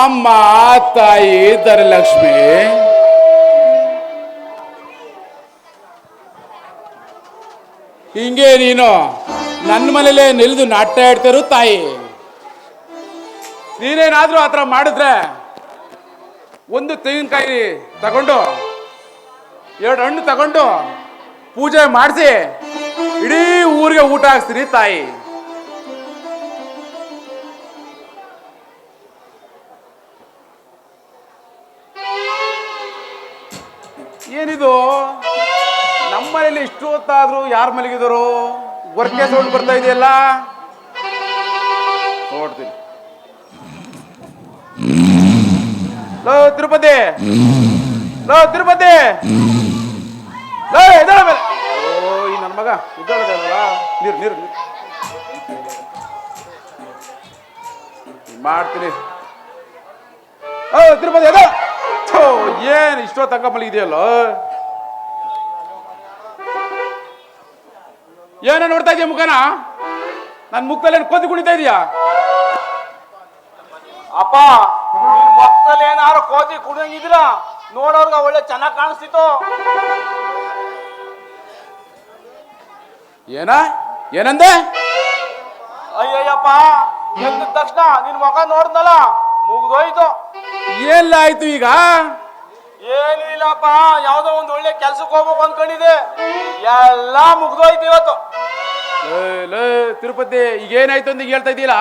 ಅಮ್ಮ ತಾಯಿ ಧನಲಕ್ಷ್ಮಿ, ಹಿಂಗೆ ನೀನು ನನ್ನ ಮನೇಲೆ ನಿಲ್ದು ನಾಟ್ಯ ಆಡ್ತಾರು ತಾಯಿ. ನೀನೇನಾದ್ರೂ ಆ ಥರ ಮಾಡಿದ್ರೆ ಒಂದು ತೆಂಗಿನಕಾಯಿ ತಗೊಂಡು 2 ಹಣ್ಣು ತಗೊಂಡು ಪೂಜೆ ಮಾಡಿಸಿ ಇಡೀ ಊರಿಗೆ ಊಟ ಹಾಕ್ಸ್ತೀನಿ ತಾಯಿ. ಏನಿದು ನಮ್ಮನೇಲಿ ಇಷ್ಟು ಹೊತ್ತಾದ್ರೂ ಯಾರು ಮಲಗಿದರು? ಗೊರಕೆ ಸೌಂಡ್ ಬರ್ತಾ ಇದೆಯಲ್ಲ, ನೋಡ್ತೀನಿ. ಲೋ ತಿರುಪತಿ, ಲೋ ತಿರುಪತಿ, ಲೋ ಎದ್ದೇಳ ಮೇಲೆ. ಓ ಈ ನನ್ನ ಮಗ ಇದ್ದಾಳಲ್ಲ, ನೀರು ನೀರು ನೀರು ಮಾಡ್ತೀನಿ. ಓ ತಿರುಪತಿ ಎದ್ದೇಳ. ಏನ್ ಇಷ್ಟೋ ತನಕ ಮಲಗಿದೆಯಲ್ಲ, ಏನೋ ನೋಡ್ತಾ ಇದೀಯ ಮುಖನ? ನನ್ನ ಮುಖದಲ್ಲಿ ಏನು ಕೋತಿ ಕುಣಿತಾ ಇದೀಯಾ? ಅಪ್ಪ ಮಕ್ಕಳಲ್ಲಿ ಏನಾರು ಕೋತಿ ಕುಣಿಯಂಗಿದ್ರ ನೋಡೋರ್ಗ ಒಳ್ಳೆ ಚೆನ್ನಾಗಿ ಕಾಣಿಸ್ತಿತ್ತು. ಏನಂದೆ? ಅಯ್ಯಯ್ಯಪ್ಪ ಎದ್ದ ತಕ್ಷಣ ನಿನ್ ಮುಖ ನೋಡ್ದಲ್ಲ ಮುಗ್ದೋಯ್ತು. ಎಲ್ಲ ಆಯ್ತು ಈಗ? ಏನು ಇಲ್ಲಪ್ಪ, ಯಾವ್ದೋ ಒಂದು ಒಳ್ಳೆ ಕೆಲ್ಸಕ್ಕೆ ಹೋಗ್ಬೇಕು ಅನ್ಕೊಂಡಿದ್ದೆ, ಎಲ್ಲ ಮುಗ್ದೋಯ್ತು ಇವತ್ತು. ತಿರುಪತಿ ಈಗ ಏನಾಯ್ತು ಅಂತ ಹೇಳ್ತಾ ಇದೀಯಲ್ಲ?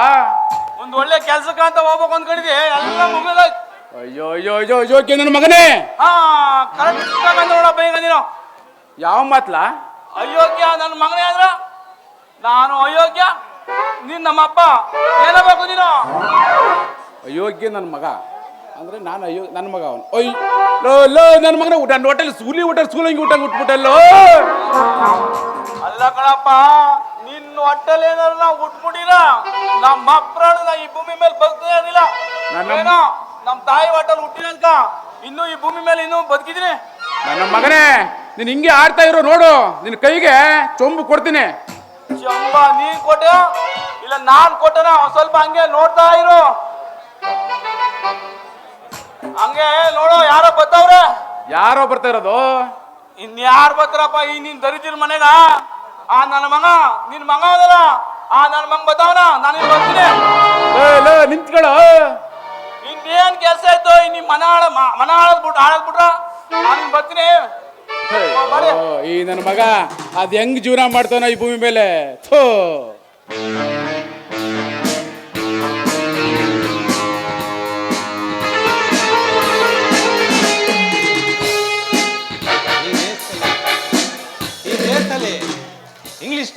ಒಂದು ಒಳ್ಳೆ ಕೆಲ್ಸಕ್ಕೆ ಅಂತ ಹೋಗ್ಬೇಕು ಅನ್ಕೊಂಡಿದ್ದೆ, ಎಲ್ಲ ಮುಗ್ದೋಯ್ತು. ಅಯ್ಯೋ ಅಯ್ಯೋ ಅಯ್ಯೋ ಅಯ್ಯೋ ನನ್ನ ಮಗನೇ. ಹಾ ಕರೆಕ್ಟ್ ನೋಡಪ್ಪ ಈಗ ನೀನು. ಯಾವ ಮಾತ್ಲ? ಅಯೋಗ್ಯ ನನ್ನ ಮಗನೇ ಆದ್ರ ನಾನು ಅಯೋಗ್ಯ, ನೀನ್ ನಮ್ಮಪ್ಪ ಏನಾಗಬೇಕು ನೀನು? ಅಯೋಗ್ಯ ನನ್ನ ಮಗ ಅಂದ್ರೆ ನಾನು ನನ್ನ ಮಗ ಅವನು. ಒಯ್ ಲೋ ಲೋ ನನ್ನ ಮಗನ ಊಟ ಹೋಟೆಲ್ ಸೂಲಂಗಿ ಊಟ ಉಟ್ಬಿಟ್ಟಲ್ಲೋ. ಅಲ್ಲ ಕಣಪ್ಪ, ನಿನ್ನ ಹೊಟ್ಟೆಲ್ ಏನಾರ ನಾವು ಉಟ್ಬಿಟ್ಟಿಲ್ಲ, ನಮ್ಮ ಅಪ್ರಾಣ ಈ ಭೂಮಿ ಮೇಲೆ ಬದುಕೇ ಇರಲಿಲ್ಲ. ಏನೋ ನಮ್ಮ ತಾಯಿ ಹೊಟ್ಟೆಲ್ ಹುಟ್ಟಿನಕ ಇನ್ನೂ ಈ ಭೂಮಿ ಮೇಲೆ ಇನ್ನೂ ಬದುಕಿದ್ದೀನಿ. ನನ್ನ ಮಗನೇ, ನೀನ್ ಹಿಂಗೆ ಆಡ್ತಾ ಇರೋ ನೋಡು, ನಿನ್ನ ಕೈಗೆ ಚೊಂಬು ಕೊಡ್ತೀನಿ. ಚೊಂಬ ನೀನ್ ಕೊಟ್ಟೆ ಇಲ್ಲ ನಾನ್ ಕೊಟ್ಟನ? ಸ್ವಲ್ಪ ಹಂಗೆ ನೋಡ್ತಾ ಇರು. ಹಂಗೆ ನೋಡು, ಯಾರೋ ಬರ್ತಾವ್ರೆ. ಯಾರೋ ಬರ್ತಾ ಇರೋದು? ಇನ್ಯಾರು ಬರ್ತಾರಪ್ಪ ಈ ನಿನ್ ದರಿದ್ರ ಮನೆಗ? ಆ ನನ್ನ ಮಗ, ನಿನ್ ಮಗ ಅದಲ್ಲ, ಆ ನನ್ನ ಮಗ ಬರ್ತಾವನ, ನಾನು ಇಲ್ಲಿ ಬರ್ತೀನಿ. ನಿಂತ್ಕೊಳ್ಳೋ. ಇನ್ನೇನ್ ಕೆಲಸ ಆಯ್ತು? ನಿಮ್ ಮನ ಹಾಳದ್ಬಿಟ್ರ ನಾನು ಬರ್ತೀನಿ. ಈ ನನ್ನ ಮಗ ಅದ್ ಹೆಂಗ್ ಜೀವನ ಮಾಡ್ತಾನ ಈ ಭೂಮಿ ಮೇಲೆ? ಥೋ ಇಂಗ್ಲಿಷ್.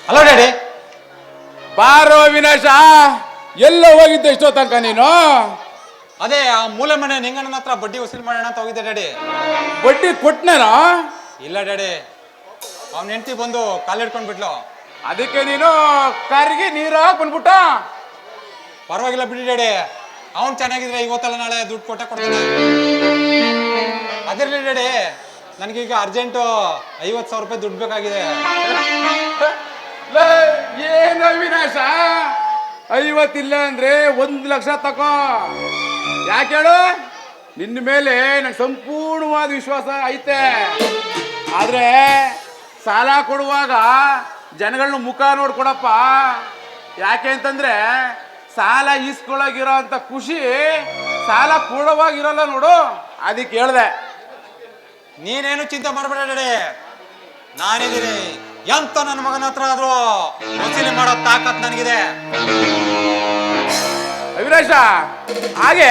Hello daddy. ಬಾರೋ ವಿನಾಶ, ಎಲ್ಲ ಹೋಗಿದ್ದೆ ಇಷ್ಟೋ ತನಕ ನೀನು? ಅದೇ ಆ ಮೂಲೆ ಮನೆ ನಿಂಗಣ್ಣನ ಹತ್ರ ಬಡ್ಡಿ ವಸೂಲಿ ಮಾಡೋಣ ಅಂತ ಹೋಗಿದ್ದೆ ಡ್ಯಾಡಿ. ಬಡ್ಡಿ ಕೊಟ್ನೇನೋ? ಇಲ್ಲ ಡ್ಯಾಡಿ, ಅವ್ನ ಹೆಂಡತಿ ಬಂದು ಕಾಲಿಡ್ಕೊಂಡ್ ಬಿಟ್ಲು. ಅದಕ್ಕೆ ನೀನು ಕಾರಿಗೆ ನೀರು ಹಾಕಿ ಬಂದ್ಬಿಟ್ಟ? ಪರವಾಗಿಲ್ಲ ಬಿಡಿ ಡ್ಯಾಡಿ, ಅವ್ನು ಚೆನ್ನಾಗಿದ್ರೆ ಇವತ್ತಲ್ಲ ನಾಳೆ ದುಡ್ಡು ಕೊಡ್ತಾನೆ. ಅದಿರ್ಲಿ ಡ್ಯಾಡಿ, ನನಗೀಗ ಅರ್ಜೆಂಟು 50,000 ರೂಪಾಯಿ ದುಡ್ಡು ಬೇಕಾಗಿದೆ. ಏನು ವಿನಾಶ, 50 ಇಲ್ಲ ಅಂದ್ರೆ 1 ಲಕ್ಷ ತಕೋ. ಯಾಕೆ ಹೇಳು? ನಿನ್ನ ಮೇಲೆ ನಂಗೆ ಸಂಪೂರ್ಣವಾದ ವಿಶ್ವಾಸ ಐತೆ. ಆದ್ರೆ ಸಾಲ ಕೊಡುವಾಗ ಜನಗಳನ್ನ ಮುಖ ನೋಡ್ಕೊಡಪ್ಪ. ಯಾಕೆ ಅಂತಂದ್ರೆ ಸಾಲ ಈಸ್ಕೊಳಗಿರೋ ಅಂತ ಖುಷಿ ಸಾಲ ಕೊಡುವಾಗಿರಲ್ಲ ನೋಡು, ಅದಕ್ಕೆ ಹೇಳ್ದೆ. ನೀನೇನು ಚಿಂತೆ ಮಾಡಬೇಡ ಡ್ಯಾಡಿ, ನಾನಿದ್ದೀನಿ. ಎಂತ ನನ್ನ ಮಗನ ಹತ್ರ ಆದ್ರೂ ವಸೂಲಿ ಮಾಡೋ ತಾಕತ್ ನನಗಿದೆ. ಅವಿನಾಶ, ಹಾಗೆ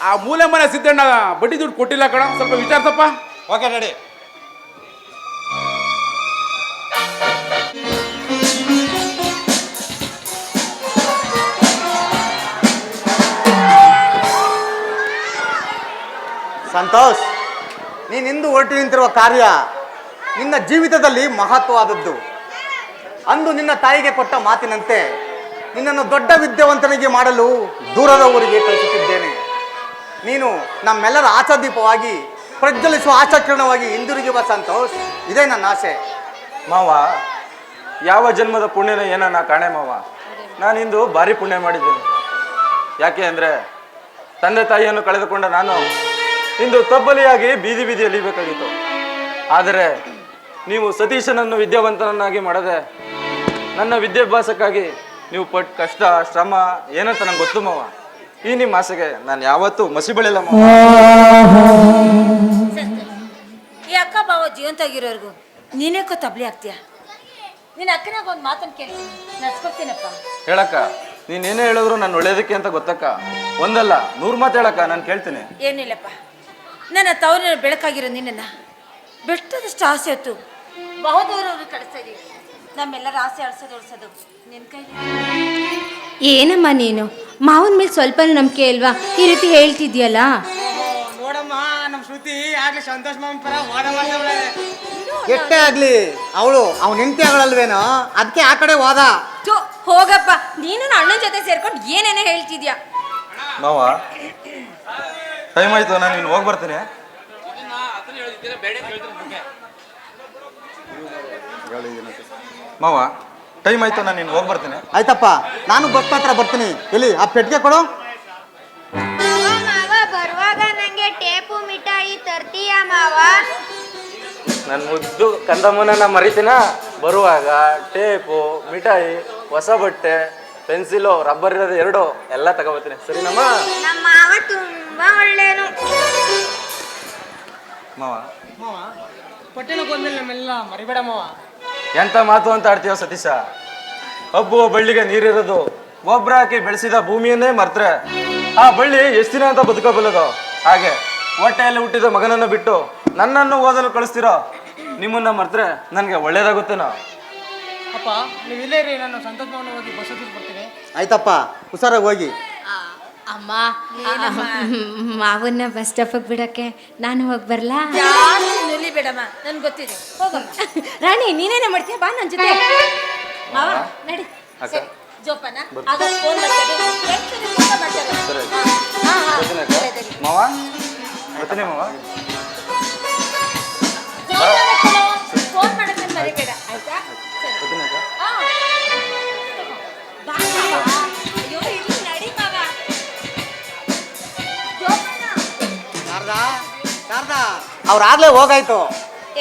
ಆ ಮೂಲೆ ಮನೆ ಸಿದ್ದಣ್ಣ ಬಡ್ಡಿ ದುಡ್ಡು ಕೊಟ್ಟಿಲ್ಲ ಕಣ, ಸ್ವಲ್ಪ ವಿಚಾರಿಸಪ್ಪ. Okay daddy. ಸಂತೋಷ್, ನೀನಿಂದು ಹೊರಟು ನಿಂತಿರುವ ಕಾರ್ಯ ನಿನ್ನ ಜೀವಿತದಲ್ಲಿ ಮಹತ್ವವಾದದ್ದು. ಅಂದು ನಿನ್ನ ತಾಯಿಗೆ ಕೊಟ್ಟ ಮಾತಿನಂತೆ ನಿನ್ನನ್ನು ದೊಡ್ಡ ವಿದ್ಯಾವಂತನಿಗೆ ಮಾಡಲು ದೂರದ ಊರಿಗೆ ಕಳಿಸುತ್ತಿದ್ದೇನೆ. ನೀನು ನಮ್ಮೆಲ್ಲರ ಆಶಾದೀಪವಾಗಿ ಪ್ರಜ್ವಲಿಸುವ ಆಶಾಕಿರಣವಾಗಿ ಹಿಂದಿರುಗಿ ಬಾ ಸಂತೋಷ್, ಇದೇ ನನ್ನ ಆಸೆ. ಮಾವ, ಯಾವ ಜನ್ಮದ ಪುಣ್ಯನ ಏನನ್ನ ಕಾಣೆ ಮಾವ, ನಾನಿಂದು ಭಾರಿ ಪುಣ್ಯ ಮಾಡಿದ್ದೇನೆ. ಯಾಕೆ ಅಂದರೆ ತಂದೆ ತಾಯಿಯನ್ನು ಕಳೆದುಕೊಂಡ ನಾನು ಇಂದು ತಬ್ಬಲಿಯಾಗಿ ಬೀದಿ ಬೀದಿಯಲ್ಲಿ ಬೇಕಾಗಿತ್ತು. ಆದರೆ ನೀವು ಸತೀಶನನ್ನು ವಿದ್ಯಾವಂತನನ್ನಾಗಿ ಮಾಡದೆ ನನ್ನ ವಿದ್ಯಾಭ್ಯಾಸಕ್ಕಾಗಿ ನೀವು ಪಟ್ಟ ಕಷ್ಟ ಶ್ರಮ ಏನಂತ ನಂಗೆ ಗೊತ್ತು ಮಾವ. ಈ ನಿಮ್ಮ ಆಸೆಗೆ ನಾನು ಯಾವತ್ತೂ ಮಸಿ ಬಳಿಲ್ಲ ಮಾವ. ಈ ಅಕ್ಕ ಬಾವ ಜೀವಂತಾಗಿರೋರ್ಗು ನೀನೇಕೋ ತಬ್ಲಿ ಆಗ್ತೀಯ? ನಿನ್ನ ಅಕ್ಕನಾಗ ಒಂದು ಮಾತನ್ನು ಕೇಳ್ತೀನಿ, ನಡ್ಸ್ಕೊತೀನಪ್ಪ. ಹೇಳಕ್ಕ, ನೀನೇನೇ ಹೇಳಿದ್ರು ನಾನು ಒಳ್ಳೇದಕ್ಕೆ ಅಂತ ಗೊತ್ತಕ್ಕ. ಒಂದಲ್ಲ 100 ಮಾತು ಹೇಳಕ್ಕ, ನಾನು ಕೇಳ್ತೀನಿ. ಏನಿಲ್ಲಪ್ಪ, ನನ್ನ ತವರಿನ ಬೆಳಕಾಗಿರೋ ನಿನ್ನನ್ನು ಬೆಟ್ಟದಷ್ಟು ಆಸೆ ಹೊತ್ತು ಬಹುದೂರವ್ರು ಕಳಿಸ್ತಾ ಇದೀವಿ. ನಮ್ಮೆಲ್ಲರ ಆಸೆ ಅಳಿಸೋದು ನಿನ್ನ ಕೈಲಿ. ಏನಮ್ಮ ನೀನು ಮಾವನ ಮೇಲೆ ಸ್ವಲ್ಪ ನಂಬಿಕೆ ಇಲ್ವಾ? ಈ ರೀತಿ ಹೇಳ್ತಿದ್ಯಲ್ಲ. ನೋಡಮ್ಮ, ನಮ್ಮ ಶ್ರುತಿ ಆಗ್ಲಿ ಸಂತೋಷ್ ಮಾವನ್ ಪರ ವಾದ ಮಾಡ್ತಾವಳೆ. ಎಷ್ಟೇ ಆಗ್ಲಿ ಅವಳು ಅವ್ನ ಹೆಂಡತಿ ಆಗಲ್ವೇನೋ, ಅದಕ್ಕೆ ಆ ಕಡೆ ವಾದ. ಹೋಗಪ್ಪ, ನೀನು ಅಣ್ಣನ ಜೊತೆ ಸೇರ್ಕೊಂಡು ಏನೇನೋ ಹೇಳ್ತಿದ್ಯಾ. ಮಾವ, ಟೈಮ್ ಆಯ್ತು, ನಾನು ಇನ್ನು ಹೋಗಿ ಬರ್ತೀನಿ. ಮಾವ, ಟೈಮ್ ಆಯ್ತು, ನಾನು ಇನ್ನು ಹೋಗಿ ಬರ್ತೀನಿ. ಆಯ್ತಪ್ಪ, ನಾನು ಬಸ್ ಹತ್ರ ಬರ್ತೀನಿ. ಎಲ್ಲಿ ಆ ಪೆಟ್ಟಿಗೆ ಕೊಡು. ಮಾವ ಬರುವಾಗ ನಂಗೆ ಟೇಪು ಮಿಠಾಯಿ ತರ್ತೀಯ ಮಾವ? ನನ್ನ ಮುದ್ದು ಕಂದಮ್ಮನ ಮರಿತೀನ. ಬರುವಾಗ ಟೇಪು, ಮಿಠಾಯಿ, ಹೊಸ ಬಟ್ಟೆ, ಪೆನ್ಸಿಲು, ರಬ್ಬರ್ ಇರೋದು 2 ಎಲ್ಲ ತಗೋಬರ್ತೀನಿ. ಸರಿನಮ್ಮ? ನಮ್ಮ ಮಾವ ತುಂಬಾ ಒಳ್ಳೇನು. ಮಾವ, ಮಾವ ಪಟ್ಟಣಕ್ಕೆ ಹೋದ್ಮೇಲೆ ನಮ್ಮೆಲ್ಲ ಮರಿಬೇಡ ಮಾವ. ಎಂತ ಮಾತು ಅಂತ ಆಡ್ತೀವ ಸತೀಶ? ಹಬ್ಬುವ ಬಳ್ಳಿಗೆ ನೀರಿರೋದು, ಗೊಬ್ಬರ ಹಾಕಿ ಬೆಳೆಸಿದ ಭೂಮಿಯನ್ನೇ ಮರ್ತ್ರೆ ಆ ಬಳ್ಳಿ ಎಷ್ಟು ದಿನ ಅಂತ ಬದುಕೋಬಲ್ಲದು? ಹಾಗೆ ಹೊಟ್ಟೆಯಲ್ಲಿ ಹುಟ್ಟಿದ ಮಗನನ್ನು ಬಿಟ್ಟು ನನ್ನನ್ನು ಓದಲು ಕಳಿಸ್ತಿರೋ ನಿಮ್ಮನ್ನ ಮರ್ತ್ರೆ ನನಗೆ ಒಳ್ಳೇದಾಗುತ್ತೇನೋ? ಅಪ್ಪ ನೀವು ಇಲ್ಲೇ ಇರಿ, ನಾನು ಸಂತೋಷ್ ಮಾವನ ಹೋಗಿ ಬಸ್ ಹತ್ತಿರ ಬರ್ತೀನಿ. ಆಯ್ತಪ್ಪ, ಹುಷಾರಾಗಿ ಹೋಗಿ. ಅಮ್ಮ, ಮಾವನ್ನ ಬಸ್ ಸ್ಟಾಪಿಗೆ ಬಿಡಕ್ಕೆ ನಾನು ಹೋಗಿ ಬರ್ಲಾ? ಜಾಸ್ತಿ ನುಲಿ ಬೇಡಮ್ಮ, ನನ್ಗೆ ಗೊತ್ತಿದೆ. ಹೋಗಮ್ಮ. ರಾಣಿ, ನೀನೇನೇ ಮಾಡ್ತೀಯ? ಬಾ ನನ್ನ ಜೊತೆ. ಮಾವ ನಡಿ. ಸರಿ ಜೋಪಾನ. ಆಗ ಫೋನ್ ಮಾಡ್ತಾರೆ. ಸರಿ. ಮಾವ, ಬರ್ತೀನಿ ಮಾವ. ಫೋನ್ ಮಾಡಕ್ಕೆ ಮರಿಬೇಡ, ಆಯ್ತಾ? ಸರಿ. ಬರ್ತೀನಿ ಅಕ್ಕ. ಹಾ. ಬಾ ಮಾವ. ಅಯ್ಯೋ ಇಲ್ಲಿ ನಡಿ ಮಾವ. ಜೋಪಾನ. ಶಾರದಾ, ಅವ್ರಾಗ್ಲೇ ಹೋಗಾಯ್ತು.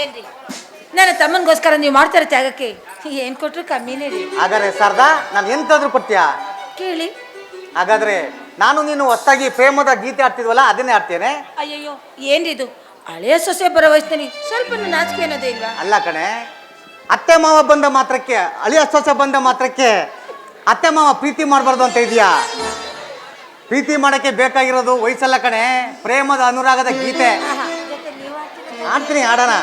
ಏನ್ರಿ, ನನ್ನ ತಮ್ಮನಿಗೋಸ್ಕರ ನೀವು ಮಾಡ್ತಾರೆ ತ್ಯಾಗಕ್ಕೆ ಏನ್ ಕೊಟ್ರು ಕಮ್ಮಿನೇ ರೀ. ಹಾಗಾದ್ರೆ ಶಾರದಾ, ನಾನು ಎಂತಾದ್ರೂ ಕೊಡ್ತೀಯಾ? ಕೇಳಿ. ಹಾಗಾದ್ರೆ ನಾನು ನೀನು ಹೊತ್ತಾಗಿ ಪ್ರೇಮದ ಗೀತೆ ಆಡ್ತಿದ್ವಲ್ಲ, ಅದನ್ನೇ ಆಡ್ತೇನೆ. ಅಯ್ಯಯ್ಯೋ ಏನ್ರಿದು, ಹಳೆಯ ಸೊಸೆ ಬರೋ ವಯಸ್ಸಿನಲ್ಲಿ ಸ್ವಲ್ಪ ನಾಚಿಕೆ ಅನ್ನೋದೇ ಇಲ್ವಾ? ಅಲ್ಲ ಕಣೆ, ಅತ್ತೆ ಮಾವ ಬಂದ ಮಾತ್ರಕ್ಕೆ, ಅಳಿಯ ಸೊಸೆ ಬಂದ ಮಾತ್ರಕ್ಕೆ ಅತ್ತೆ ಮಾವ ಪ್ರೀತಿ ಮಾಡಬಾರ್ದು ಅಂತ ಇದೆಯಾ? ಪ್ರೀತಿ ಮಾಡಕ್ಕೆ ಬೇಕಾಗಿರೋದು ವಯಸ್ಸಲ್ಲ ಕಣೆ, ಪ್ರೇಮದ ಅನುರಾಗದ ಗೀತೆ. ಜೊತೆ ನೀವು ಆಡ್ತೀನಿ, ಆಡೋಣ.